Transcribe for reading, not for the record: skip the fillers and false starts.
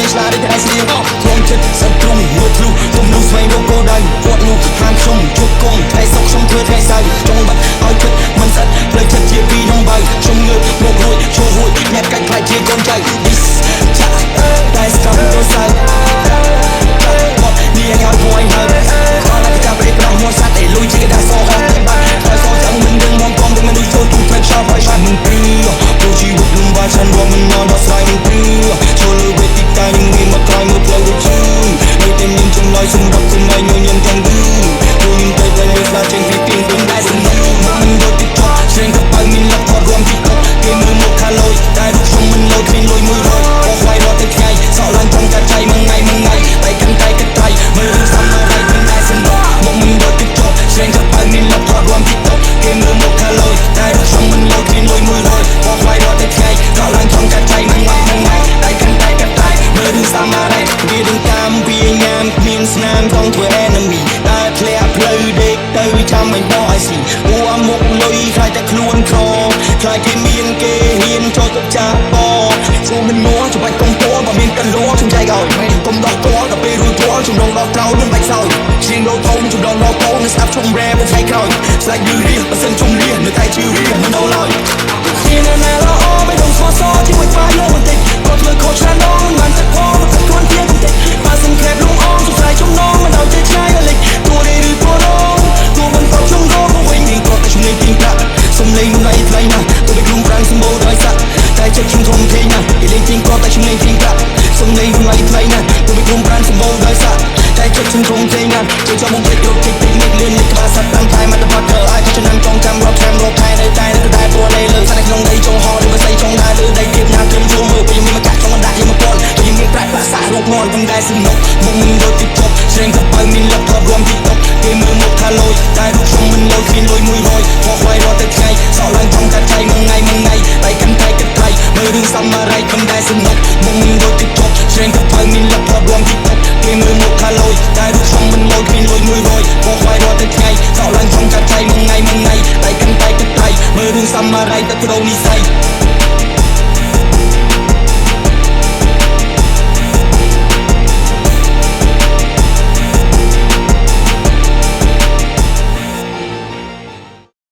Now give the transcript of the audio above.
លេងឆ្លាតដូចតែស្លៀងខ្ញុំចិត្តសត្វក្រុមមើលភ្លុះទុំនោះស្វែងរកគោលដៅគាត់នោះហាមខ្ញុំជួបកងថ្ងៃសុខខ្ញុំធ្វើថ្ងៃសៅរ៍ចង់បាត់ឲ្យគិតមិនស្អិតផ្លូវចិត្តជាពីរដងបើខ្ញុំងើបមករួចចូលរួចអ្នកកាច់ខ្លាចជាកូនចៅ This ចាក់តែស្កំទៅសៅគាត់នាងឲ្យមួយហើយគាត់lạiចាប់រៀបចំមកសាត់ឲ្យលុយជាកដាសហោតែបាត់ហើយសោចាំមិនដឹងមកកំតែមនុស្សចូលទូផ្លេចឆោបហើយឆាត់មិនព្រឺព្រោះជីវិតលំបាកฉันរំមិននន់ដល់ស្រ័យមិនព្រឺចូលលើវេទិកានឹងមានមកក្រោយមើលផ្លូវដូចជឿនៅតែមានចម្លើយសម្រាប់ខ្លួនឯងញញឹមទាំងគឺខ្លួនតែតែលើស្លាចេញពីពីងវិញដែរសំណងមិនដូចទីចោះស្រែងកប៉ៅមានលក្ខថតរួមទីតុកគេមើលមកខាឡូយតែរូបខ្ញុំមិនលោតគ្មានលុយ100បោះស្វ័យរត់ទៅថ្ងៃសក់ឡើងចង់កាត់ចៃមួយថ្ងៃតែកាន់តែកាត់ចៃមើលរឿងសាំរ៉ៃមិនដែរសំណងមកមិនដូចទីចោះស្រែងកប៉ៅមានលក្ខថតរួមទីតុកគេមើលមកខាឡូយតែរូបខ្ញុំមិនលោតគ្មានលុយ100បោះស្វ័យរត់ទៅថ្ងៃសក់ឡើងចង់កាត់ចៃមួយថ្ងៃតែកាន់តែកាត់ចៃមើលរឿងសាំរ៉ៃវាដឹងតាមវាញ៉ាំគ្មានស្នាមต้องធ្វើ enemy តែធ្លាក់ផ្លូវដេកទៅចាំមិនបោះឲ្យស៊ីអូអាមុខលុយខ្លាចតែខ្លួនក្រខ្លាចគេមានគេហ៊ានចូលទៅចាក់បចូលមិនងល់ច្បាច់កុំពណ៌បើមានកន្លងខ្ញុំចែកឲ្យមិនកុំដោះពណ៌ដល់ពេលរួចរាល់ជំរងដល់ក្រោយមិនបាច់សោយឈៀងលោធំជំរងដល់កូនស្ដាប់ជុំរ៉ែនៅថ្ងៃក្រោយស្លាច់យឺរៀបើសិនជុំរៀនៅតែជឿរៀមិនដូរឡើយគ្នាណាល្អមិនต้องស្មោះសរជាមួយស្វាយលោកបន្តិចក៏ធ្វើខុសឆ្លាតនងមិនបានទឹកផងទឹកខ្លួនទៀតបន្តិចបើសិនខែបលងអងសង្ស័យជំនងមិនដល់ចេះឆ្ងាយលេចតួនេះឬតួរងតួមិនក៏ជុំរងវិញវិញក៏តែជំនាញពីប្រាក់សំលេងណៃថ្លៃណាស់ទៅពីក្រុមប្រាំងសម្បូរដោយសាក់តែចិត្តខ្ញុំធំធេងណាស់គេលេងជាងក៏តែជំនាញពីប្រាក់សំលេងណៃថ្លៃណាស់ទៅពីក្រុមប្រាំងសម្បូរដោយសាក់តែចិត្តខ្ញុំធំធេងណាស់ចូលចាំមកពេកគ្រប់